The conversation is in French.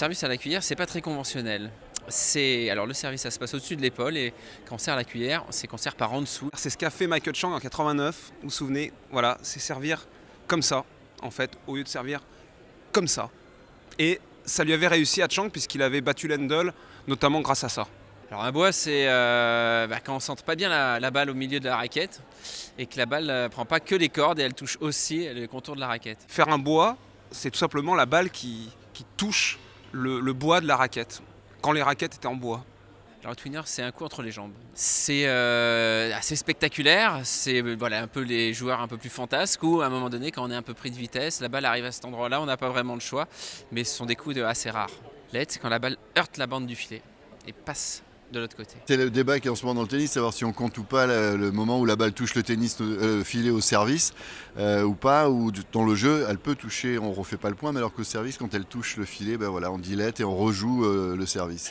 service à la cuillère, c'est pas très conventionnel. Alors le service, ça se passe au-dessus de l'épaule et quand on sert la cuillère, c'est qu'on sert par en dessous. C'est ce qu'a fait Michael Chang en 89, vous vous souvenez, voilà, c'est servir comme ça, en fait, au lieu de servir comme ça. Et ça lui avait réussi à Chang puisqu'il avait battu Lendl, notamment grâce à ça. Alors un bois, c'est quand on sente pas bien la balle au milieu de la raquette et que la balle ne prend pas que les cordes et elle touche aussi le contour de la raquette. Faire un bois, c'est tout simplement la balle qui touche le bois de la raquette, quand les raquettes étaient en bois. Alors le twinner, c'est un coup entre les jambes. C'est assez spectaculaire, c'est un peu les joueurs un peu plus fantasques où à un moment donné, quand on est un peu pris de vitesse, la balle arrive à cet endroit-là, on n'a pas vraiment le choix, mais ce sont des coups assez rares. L'aide, c'est quand la balle heurte la bande du filet et passe de l'autre côté. C'est le débat qui est en ce moment dans le tennis, savoir si on compte ou pas le moment où la balle touche le filet au service ou pas, ou dans le jeu, elle peut toucher, on ne refait pas le point, mais alors qu'au service, quand elle touche le filet, on dilette et on rejoue le service.